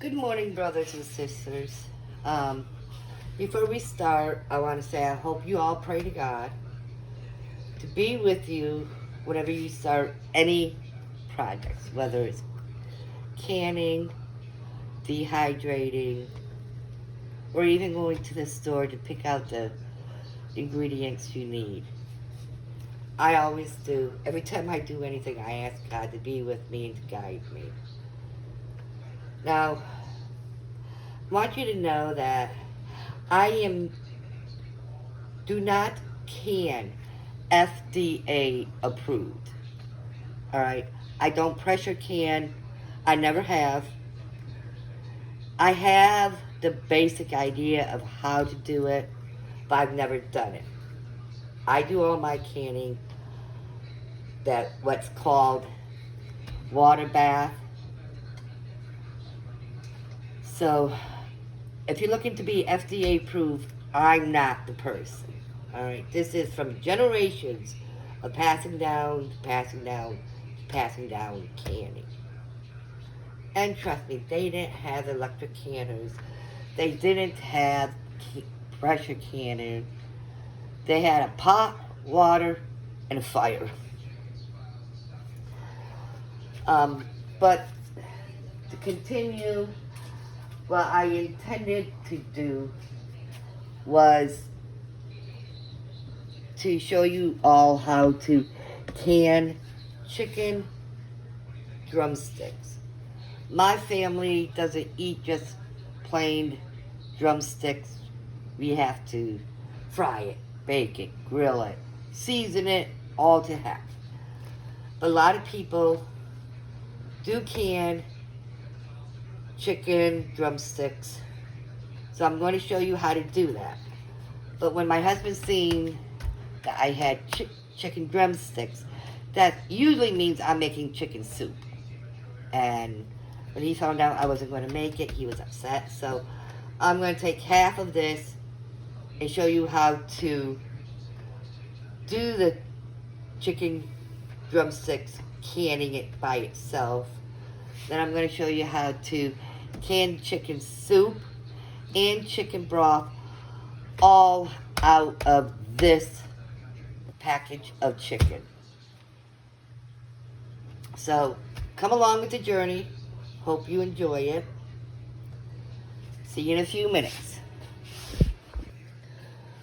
Good morning, brothers and sisters. Um, Before we start, I want to say I hope you all pray to God to be with you whenever you start any projects, whether it's canning, dehydrating, or even going to the store to pick out the ingredients you need. I always do. Every time I do anything, I ask God to be with me and to guide me. Now, I want you to know that I am do not can FDA approved. All right. I don't pressure can. I never have. I have the basic idea of how to do it, but I've never done it. I do all my canning that what's called water bath. So if you're looking to be FDA approved, I'm not the person. All right. This is from generations of passing down, passing down, passing down canning. And trust me, they didn't have electric canners. They didn't have pressure canning. They had a pot, water, and a fire. But to continue, what I intended to do was to show you all how to can chicken drumsticks. My family doesn't eat just plain drumsticks. We have to fry it, bake it, grill it, season it, all to heck. But a lot of people do can chicken drumsticks. So I'm going to show you how to do that. But when my husband seen that I had chicken drumsticks, that usually means I'm making chicken soup. And when he found out I wasn't going to make it, he was upset. So I'm going to take half of this and show you how to do the chicken drumsticks, canning it by itself. Then I'm going to show you how to can chicken soup and chicken broth all out of this package of chicken. So come along with the journey. Hope you enjoy it. See you in a few minutes.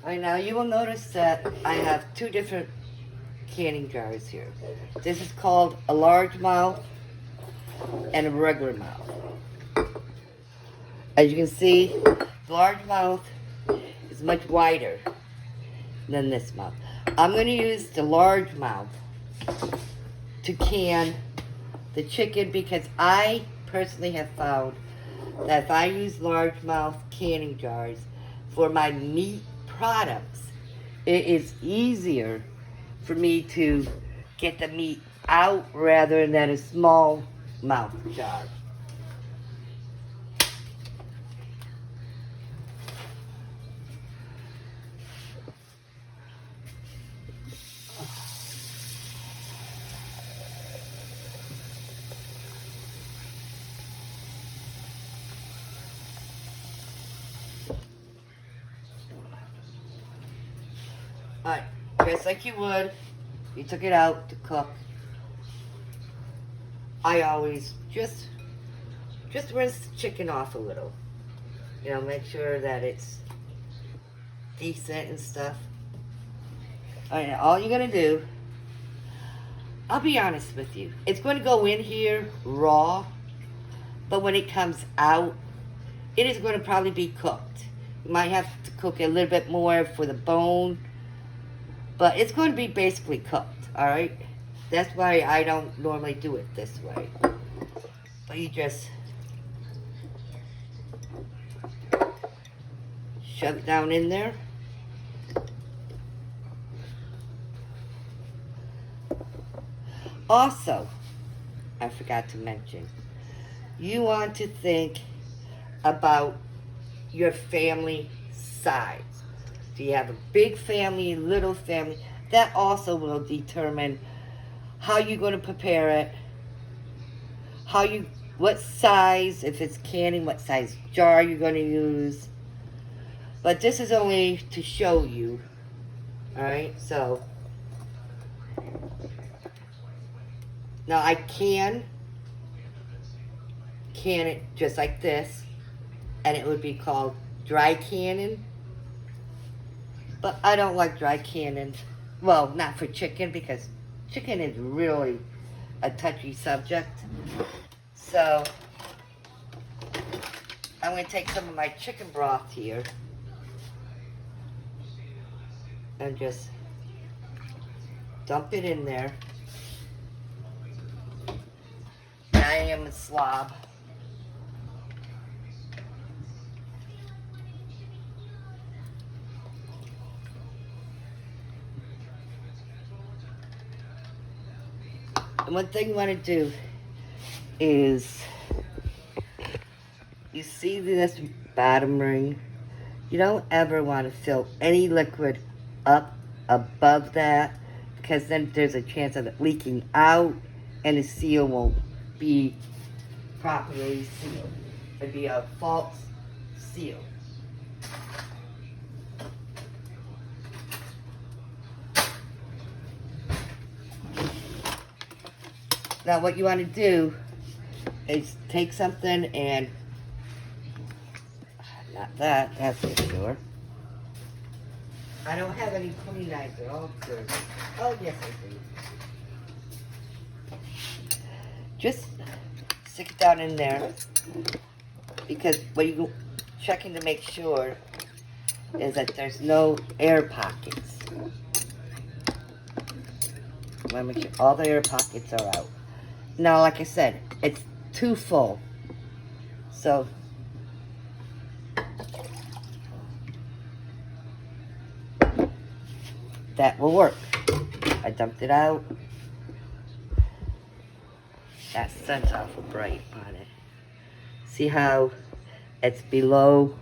All right, now you will notice that I have two different canning jars here. This is called a large mouth and a regular mouth. As you can see, the large mouth is much wider than this mouth. I'm going to use the large mouth to can the chicken because I personally have found that if I use largemouth canning jars for my meat products, it is easier for me to get the meat out rather than a small mouth jar. Alright, just like you would, you took it out to cook. I always just rinse the chicken off a little. You know, make sure that it's decent and stuff. Alright, all you're gonna do, I'll be honest with you, it's going to go in here raw, but when it comes out, it is going to probably be cooked. You might have to cook a little bit more for the bone, but it's going to be basically cooked, alright? That's why I don't normally do it this way. But you just shove it down in there. Also, I forgot to mention, you want to think about your family size. Do you have a big family, little family? That also will determine how you're going to prepare it, how you what size, if it's canning, what size jar you're going to use. But this is only to show you. Alright, so now I can it just like this, and it would be called dry canning. But I don't like dry canning. Well, not for chicken, because chicken is really a touchy subject. So I'm going to take some of my chicken broth here and just dump it in there. I am a slob. And one thing you want to do is, you see this bottom ring? You don't ever want to fill any liquid up above that, because then there's a chance of it leaking out and the seal won't be properly sealed. It'd be a false seal. Now what you want to do is take something and, not that, that's for sure. I don't have any clean knives at all. Oh yes I do. Just stick it down in there, because what you're checking to make sure is that there's no air pockets. You want to make sure all the air pockets are out. Now, like I said, it's too full. So, that will work. I dumped it out. That sun's awful bright on it. See how it's below?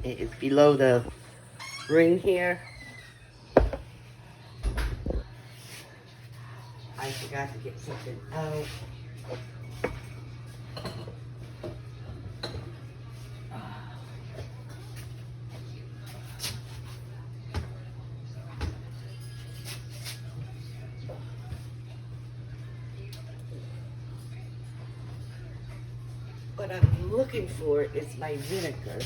It is below the ring here. I forgot to get something out. What I'm looking for is my vinegar.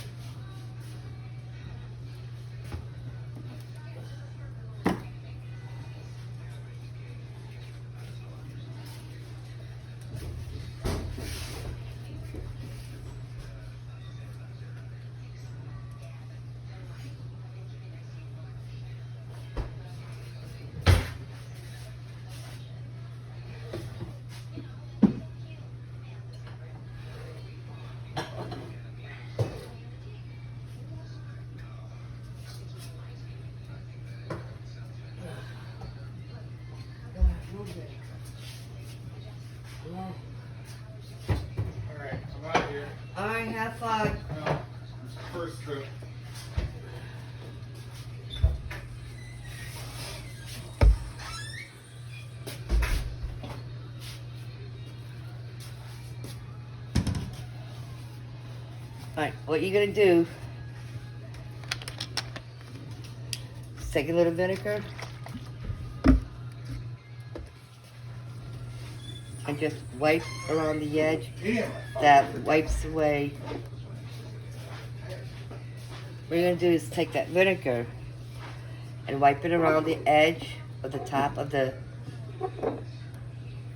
Alright, I'm out of here. Alright, have fun. Well, it's the first trip. Alright, what you're gonna do is take a little vinegar and just wipe around the edge. That wipes away. What you're gonna do is take that vinegar and wipe it around the edge of the top of the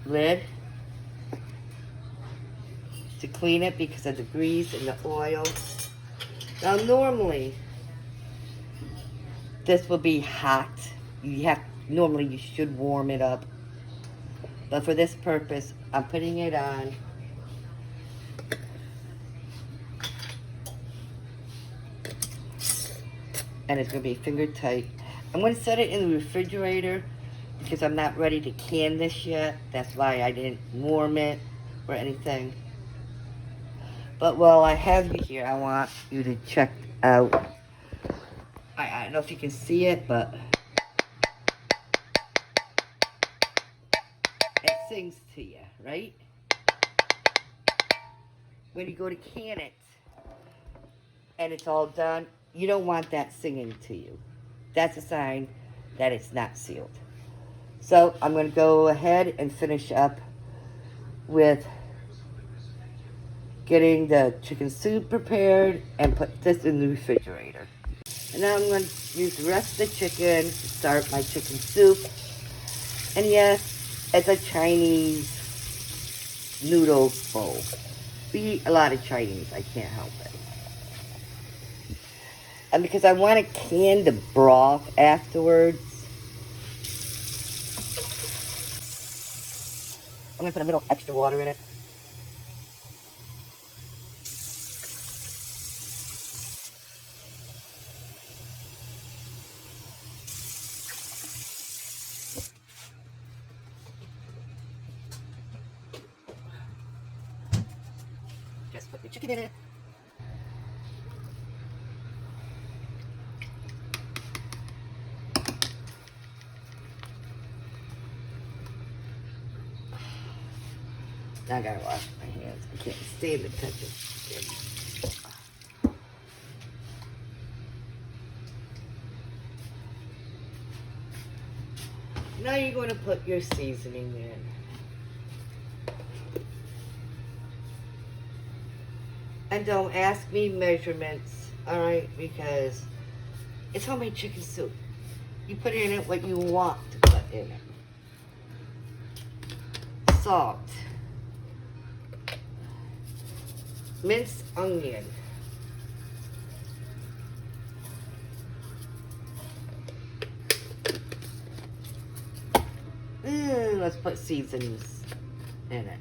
lid to clean it because of the grease and the oil. Now normally this will be hot. Normally you should warm it up. But for this purpose, I'm putting it on. And it's gonna be finger tight. I'm gonna set it in the refrigerator because I'm not ready to can this yet. That's why I didn't warm it or anything. But while I have you here, I want you to check out. I don't know if you can see it, but it sings to you, right? When you go to can it and it's all done, you don't want that singing to you. That's a sign that it's not sealed. So I'm going to go ahead and finish up with getting the chicken soup prepared and put this in the refrigerator. And now I'm going to use the rest of the chicken to start my chicken soup. And yes, it's a Chinese noodle bowl. We eat a lot of Chinese, I can't help it. And because I want to can the broth afterwards, I'm going to put a little extra water in it. Just put the chicken in it. Now I gotta wash my hands. I can't stand the touch of chicken. Now you're going to put your seasoning in. And don't ask me measurements, alright? Because it's homemade chicken soup. You put in it what you want to put in it. Salt. Minced onion. Let's put seasonings in it.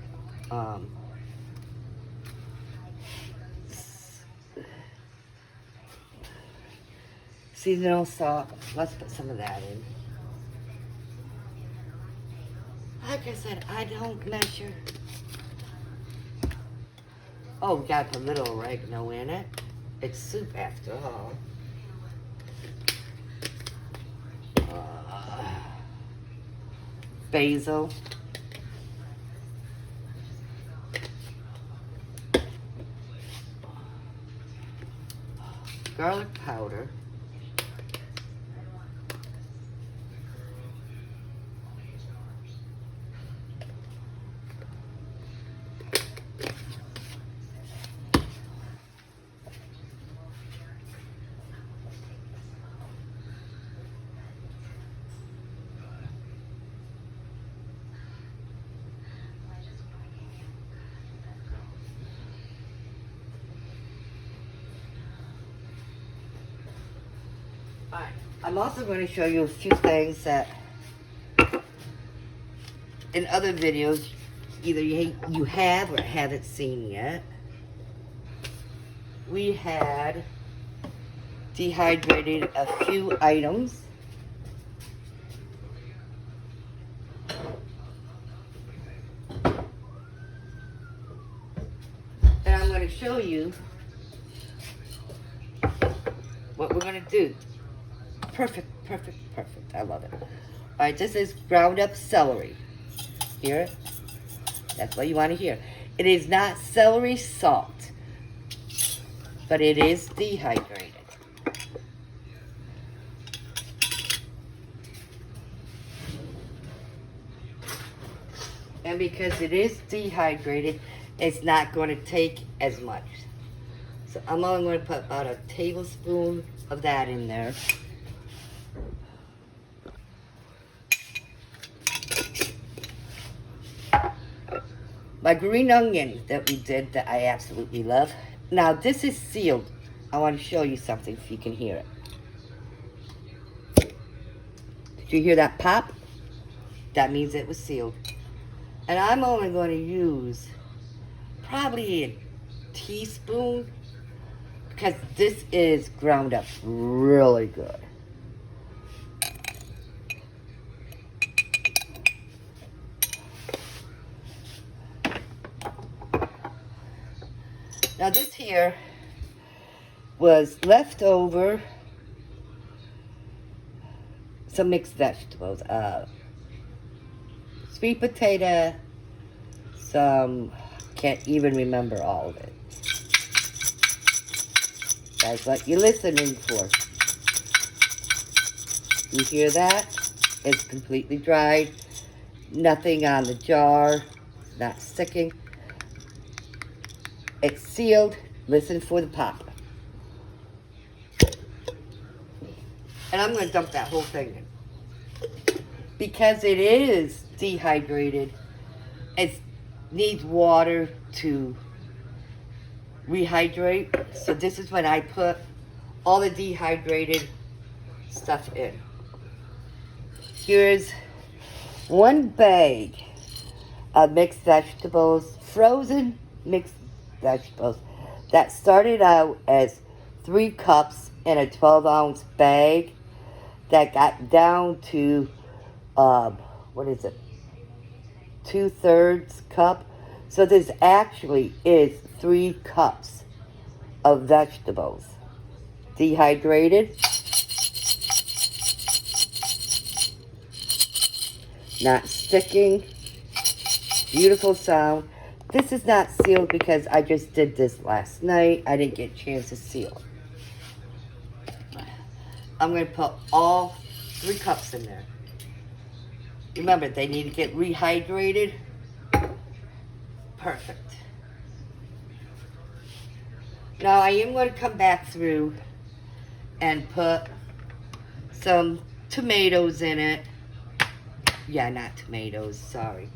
Seasonal salt. Let's put some of that in. Like I said, I don't measure. Oh, we got a little oregano in it. It's soup after all. Basil. Garlic powder. Alright, I'm also going to show you a few things that in other videos either you have or haven't seen yet. We had dehydrated a few items. And I'm going to show you what we're going to do. Perfect, perfect, perfect. I love it. Alright, this is ground up celery. Hear it? That's what you want to hear. It is not celery salt, but it is dehydrated. And because it is dehydrated, it's not going to take as much. So I'm only going to put about a tablespoon of that in there. My green onion that we did that I absolutely love. Now this is sealed. I want to show you something if you can hear it. Did you hear that pop? That means it was sealed. And I'm only going to use probably a teaspoon because this is ground up really good. Now this here was leftover some mixed vegetables, sweet potato, some, can't even remember all of it. That's what you're listening for. You hear that? It's completely dried. Nothing on the jar. Not sticking. It's sealed. Listen for the pop. And I'm going to dump that whole thing in. Because it is dehydrated. It needs water to rehydrate. So this is when I put all the dehydrated stuff in. Here's one bag of mixed vegetables, frozen mixed vegetables, that started out as 3 cups in a 12-ounce bag that got down to, what is it, 2/3 cup. So this actually is 3 cups of vegetables, dehydrated. Not sticking. Beautiful sound. This is not sealed because I just did this last night. I didn't get a chance to seal. I'm going to put all 3 cups in there. Remember, they need to get rehydrated. Perfect. Now I am going to come back through and put some tomatoes in it. Yeah, not tomatoes, sorry.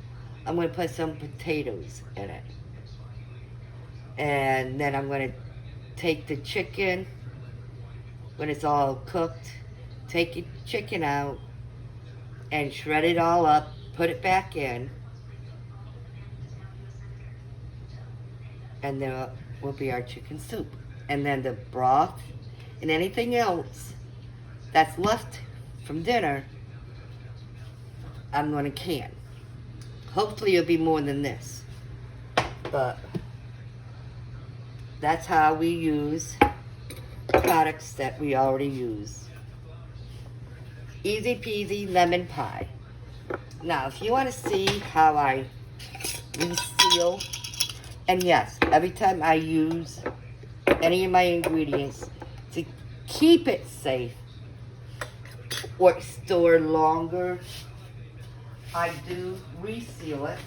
I'm going to put some potatoes in it. And then I'm going to take the chicken, when it's all cooked, take the chicken out and shred it all up, put it back in. And there will be our chicken soup. And then the broth and anything else that's left from dinner, I'm going to can. Hopefully it'll be more than this. But that's how we use products that we already use. Easy peasy lemon pie. Now, if you want to see how I reseal, and yes, every time I use any of my ingredients to keep it safe or store longer, I do reseal it.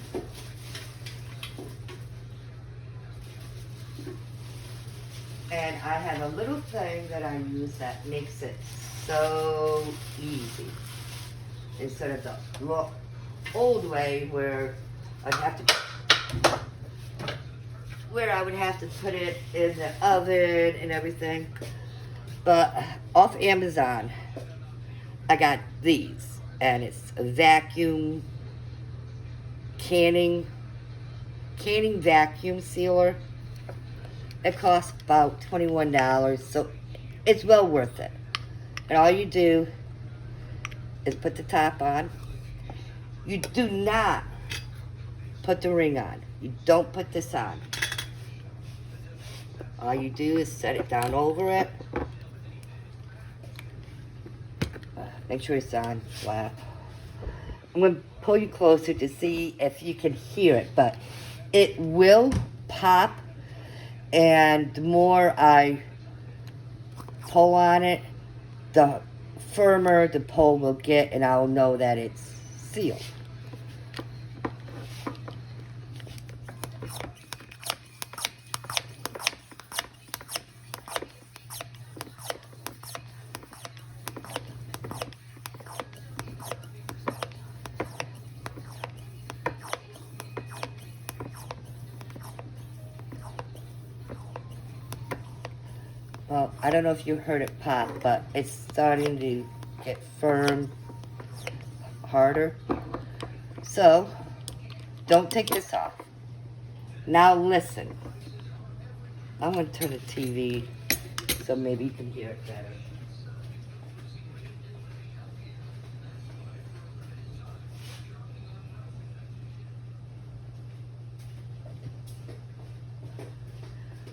And I have a little thing that I use that makes it so easy. Instead of the old way where I'd have to, where I would have to put it in the oven and everything. But off Amazon, I got these. And it's a vacuum canning vacuum sealer. It costs about $21, so it's well worth it. And all you do is put the top on. You do not put the ring on. You don't put this on. All you do is set it down over it. Make sure it's on flat. I'm going to pull you closer to see if you can hear it, but it will pop, and the more I pull on it, the firmer the pull will get, and I'll know that it's sealed. Well, I don't know if you heard it pop, but it's starting to get firm, harder. So, don't take this off. Now listen. I'm going to turn the TV so maybe you can hear it better.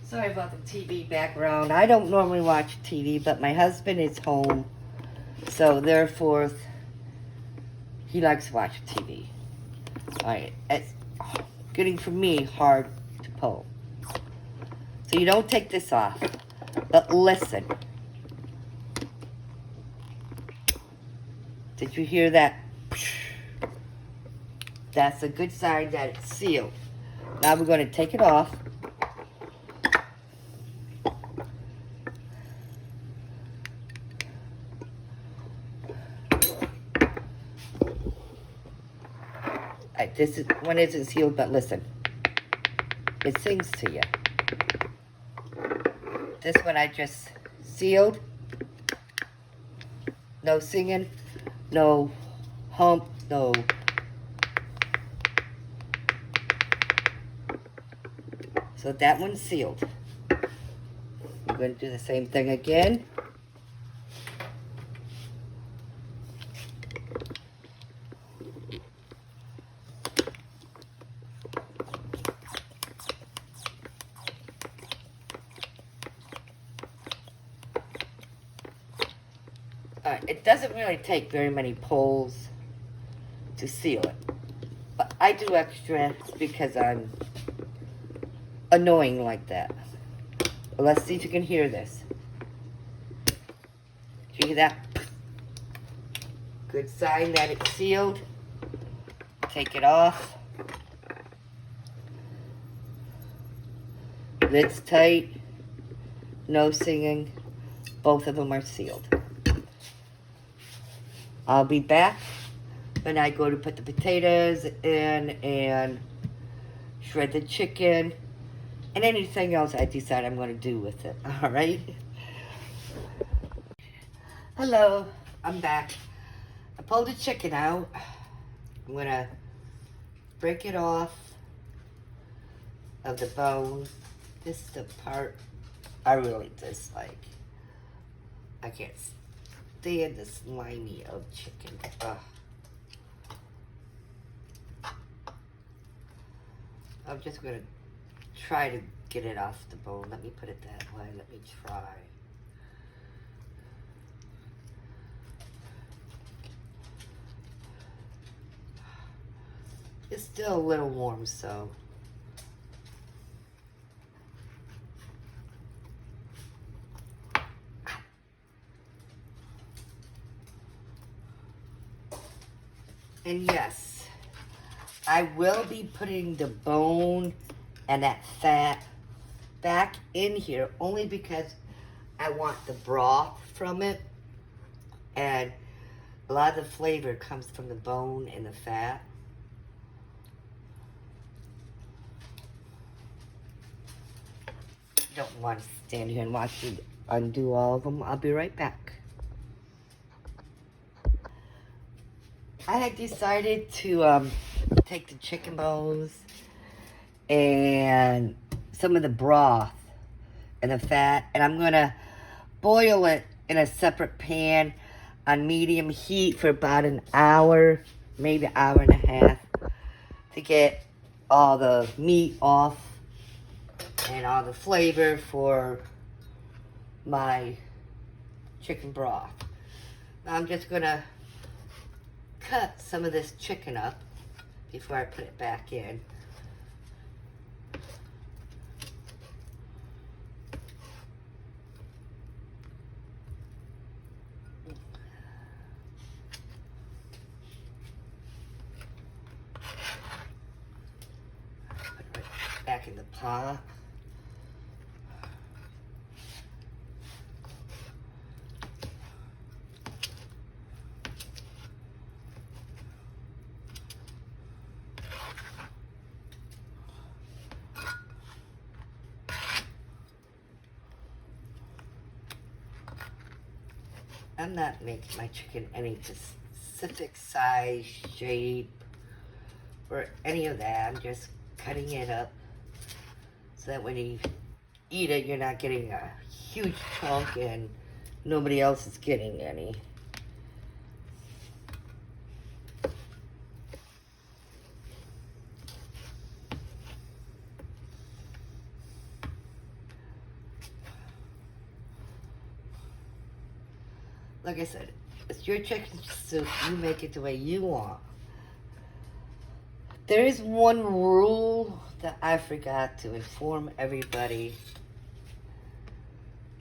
Sorry about the TV background. I don't normally watch TV, but my husband is home, so therefore he likes to watch TV. Alright, it's getting for me hard to pull. So you don't take this off, but listen. Did you hear that? That's a good sign that it's sealed. Now we're going to take it off. This is one isn't sealed, but listen, it sings to you. This one I just sealed. No singing, no hump, no. So that one's sealed. I'm going to do the same thing again. It doesn't really take very many pulls to seal it. But I do extra because I'm annoying like that. Well, let's see if you can hear this. Do you hear that? Good sign that it's sealed. Take it off. Lid's tight. No singing. Both of them are sealed. I'll be back when I go to put the potatoes in and shred the chicken and anything else I decide I'm going to do with it. All right? Hello, I'm back. I pulled the chicken out. I'm going to break it off of the bone. This is the part I really dislike. I can't stand the slimy of chicken. Ugh. I'm just gonna try to get it off the bone. Let me put it that way. Let me try. It's still a little warm, so. And yes, I will be putting the bone and that fat back in here only because I want the broth from it. And a lot of the flavor comes from the bone and the fat. Don't want to stand here and watch you undo all of them. I'll be right back. I had decided to take the chicken bones and some of the broth and the fat, and I'm going to boil it in a separate pan on medium heat for about an hour, maybe an hour and a half, to get all the meat off and all the flavor for my chicken broth. Now I'm just going to cut some of this chicken up before I put it back in. Put it right back in the pot. I'm not making my chicken any specific size, shape, or any of that. I'm just cutting it up so that when you eat it, you're not getting a huge chunk and nobody else is getting any. Like I said, it's your chicken soup. You make it the way you want. There is one rule that I forgot to inform everybody,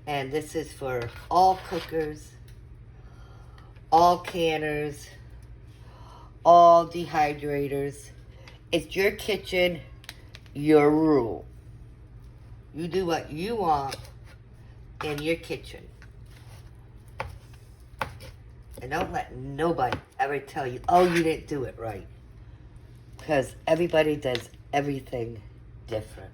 and this is for all cookers, all canners, all dehydrators. It's your kitchen, your rule. You do what you want in your kitchen. And don't let nobody ever tell you, oh, you didn't do it right. Because everybody does everything different.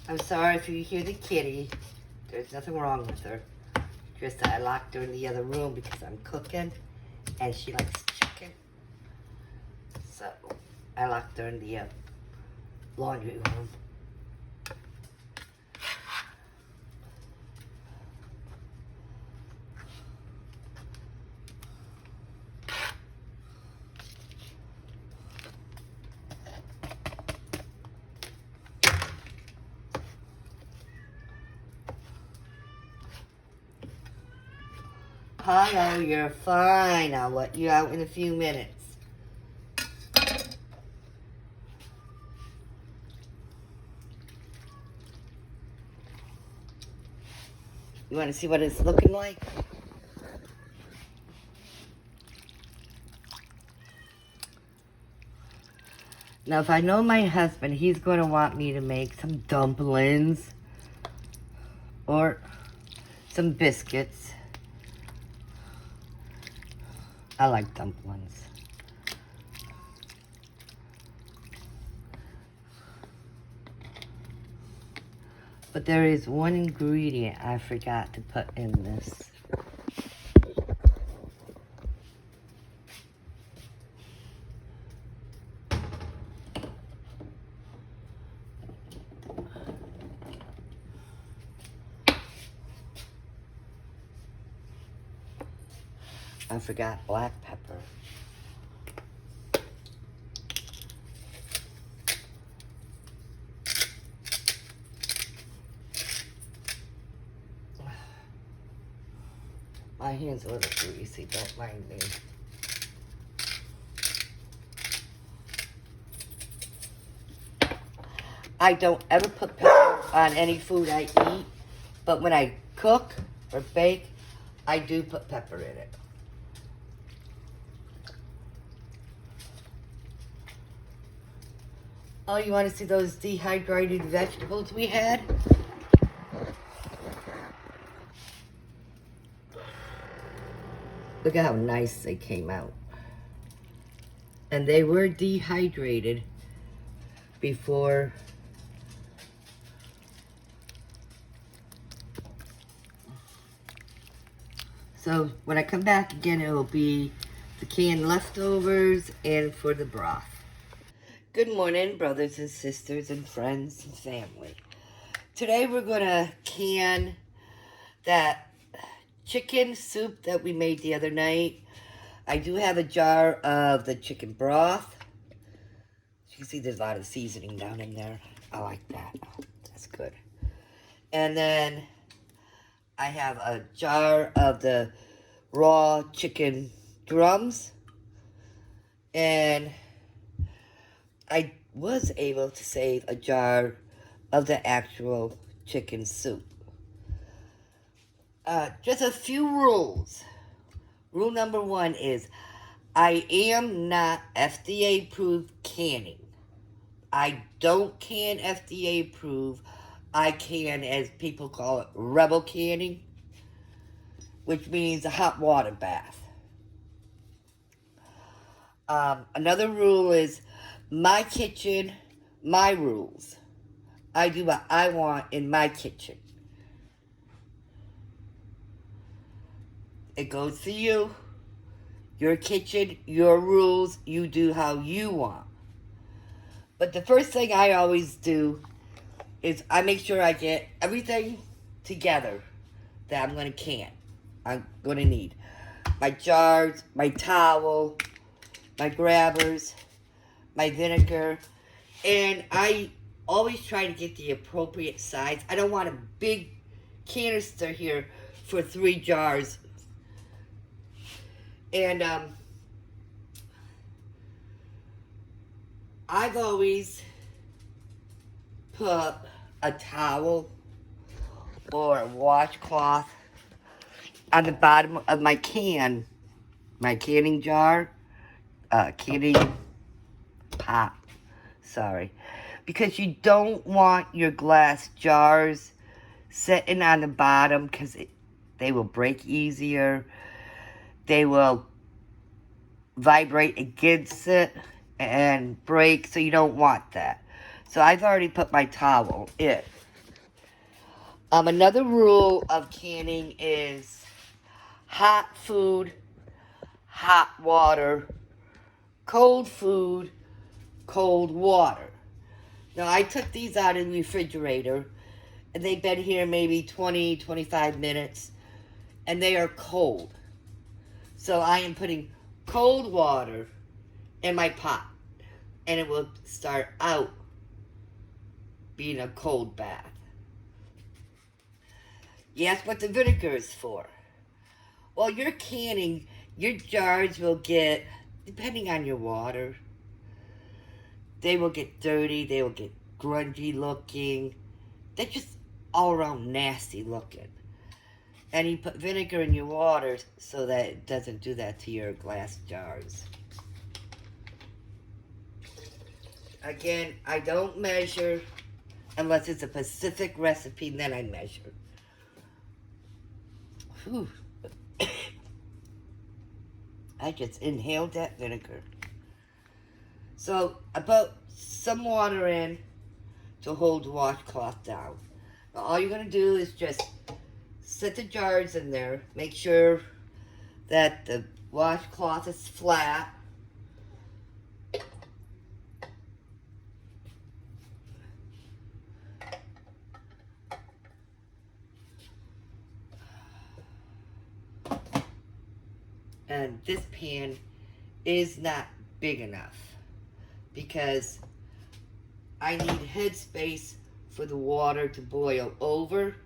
I'm sorry if you hear the kitty. There's nothing wrong with her. Just I locked her in the other room because I'm cooking and she likes chicken. So I locked her in the laundry room. Hello, you're fine. I'll let you out in a few minutes. You want to see what it's looking like? Now, if I know my husband, he's going to want me to make some dumplings or some biscuits. I like dumplings. But there is one ingredient I forgot to put in this. I forgot black pepper. My hand's a little greasy, don't mind me. I don't ever put pepper on any food I eat, but when I cook or bake, I do put pepper in it. Oh, you want to see those dehydrated vegetables we had? Look at how nice they came out. And they were dehydrated before. So when I come back again, it will be the canned leftovers and for the broth. Good morning, brothers and sisters and friends and family. Today we're gonna can that chicken soup that we made the other night. I do have a jar of the chicken broth. You can see there's a lot of seasoning down in there. I like that. That's good. And then I have a jar of the raw chicken drums. And I was able to save a jar of the actual chicken soup. Just a few rules. Rule number 1 is I am not FDA approved canning. I don't can FDA approved. I can, as people call it, rebel canning, which means a hot water bath. Another rule is my kitchen, my rules. I do what I want in my kitchen. It goes to you. Your kitchen, your rules, you do how you want. But the first thing I always do is I make sure I get everything together that I'm going to can. I'm going to need my jars, my towel, my grabbers, my vinegar, and I always try to get the appropriate size. I don't want a big canister here for 3 jars. And I've always put a towel or a washcloth on the bottom of my canning jar, canning pot, sorry. Because you don't want your glass jars sitting on the bottom because they will break easier. They will vibrate against it and break, so you don't want that. So I've already put my towel in. Another rule of canning is hot food, hot water, cold food, cold water. Now I took these out of the refrigerator and they've been here maybe 20, 25 minutes and they are cold. So I am putting cold water in my pot and it will start out being a cold bath. You ask what the vinegar is for. Well, you're canning, your jars will get, depending on your water, they will get dirty, they will get grungy looking. They're just all around nasty looking. And you put vinegar in your water so that it doesn't do that to your glass jars. Again, I don't measure unless it's a specific recipe, then I measure. Whew. I just inhaled that vinegar. So I put some water in to hold the washcloth down. Now, all you're going to do is just set the jars in there. Make sure that the washcloth is flat. And this pan is not big enough because I need headspace for the water to boil over.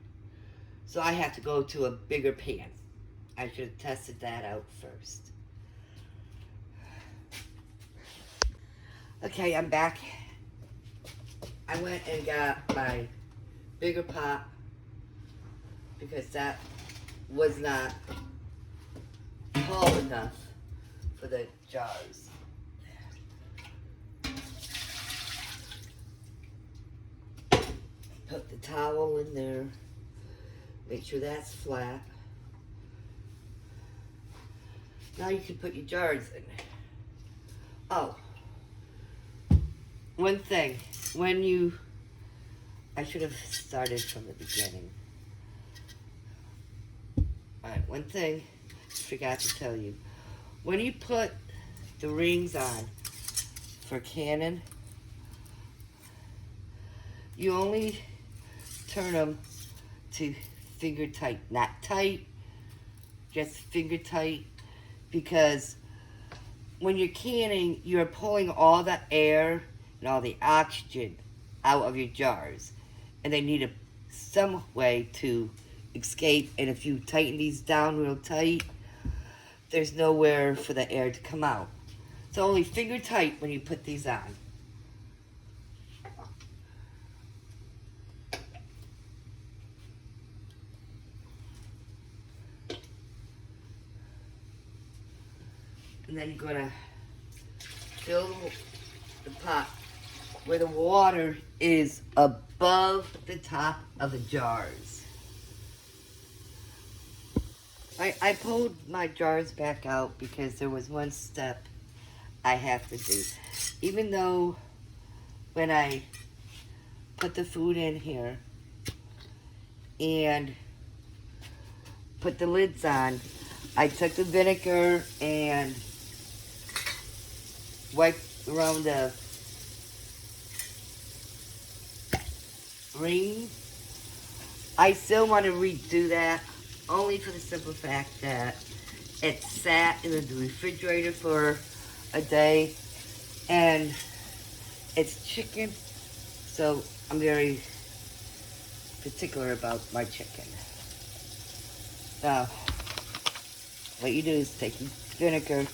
So I have to go to a bigger pan. I should have tested that out first. Okay, I'm back. I went and got my bigger pot because that was not tall enough for the jars. Put the towel in there. Make sure that's flat. Now you can put your jars in. Oh, one thing. I should have started from the beginning. Alright, one thing I forgot to tell you. When you put the rings on for canning, you only turn them to finger tight, not tight, just finger tight, because when you're canning, you're pulling all the air and all the oxygen out of your jars, and they need some way to escape. And if you tighten these down real tight, there's nowhere for the air to come out. So only finger tight when you put these on. And then you're gonna fill the pot where the water is above the top of the jars. I pulled my jars back out because there was one step I have to do. Even though when I put the food in here and put the lids on, I took the vinegar and wiped around the ring. I still want to redo that, only for the simple fact that it sat in the refrigerator for a day, and it's chicken, so I'm very particular about my chicken. Now, what you do is take your vinegar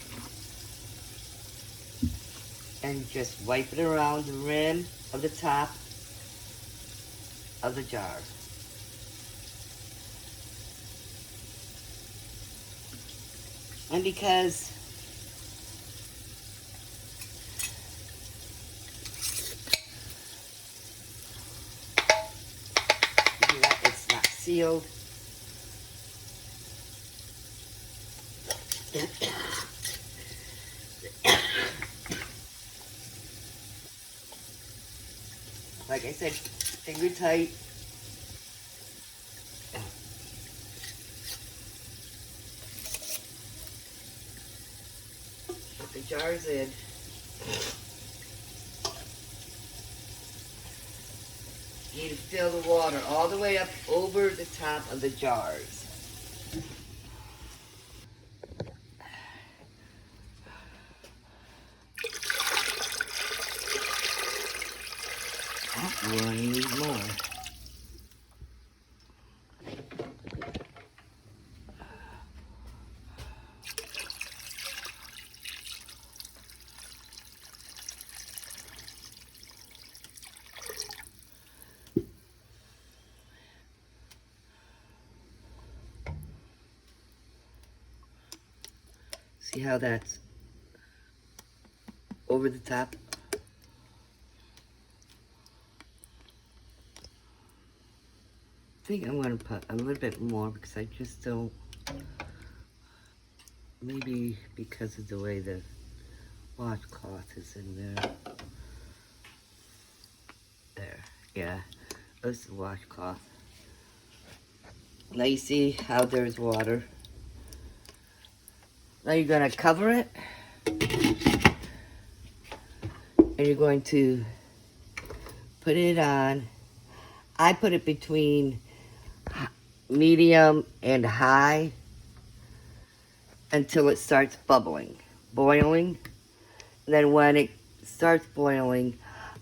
and just wipe it around the rim of the top of the jar. And because it's not sealed, like I said, finger tight. Put the jars in. You need to fill the water all the way up over the top of the jars. You want to need more. See how that's over the top? I think I'm going to put a little bit more because I just don't, maybe because of the way the washcloth is in there. There, yeah, that's the washcloth. Now you see how there's water. Now you're going to cover it, and you're going to put it on. I put it between medium and high until it starts boiling. And then when it starts boiling,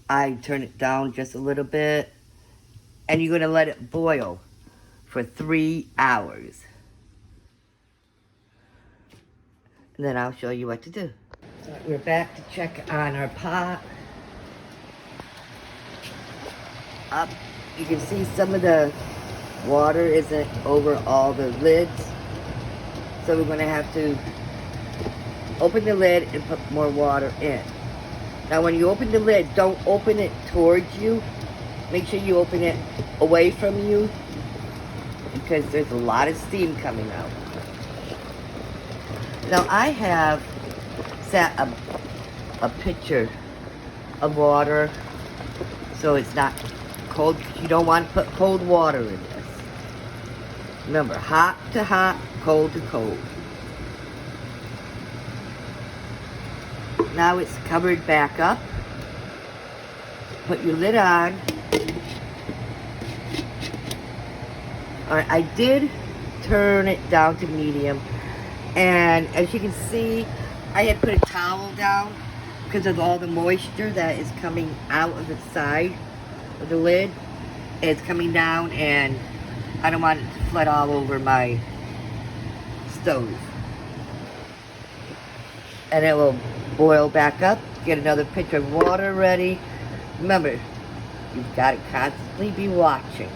I turn it down just a little bit, and you're going to let it boil for 3 hours. And then I'll show you what to do. So we're back to check on our pot. Up, you can see some of the water isn't over all the lids. So we're gonna have to open the lid and put more water in. Now when you open the lid, don't open it towards you. Make sure you open it away from you because there's a lot of steam coming out. Now I have set a pitcher of water so it's not cold. You don't want to put cold water in this. Remember, hot to hot, cold to cold. Now it's covered back up. Put your lid on. Alright, I did turn it down to medium. And as you can see, I had put a towel down because of all the moisture that is coming out of the side of the lid. It's coming down and I don't want it to flood all over my stove. And it will boil back up. Get another pitcher of water ready. Remember, you've got to constantly be watching.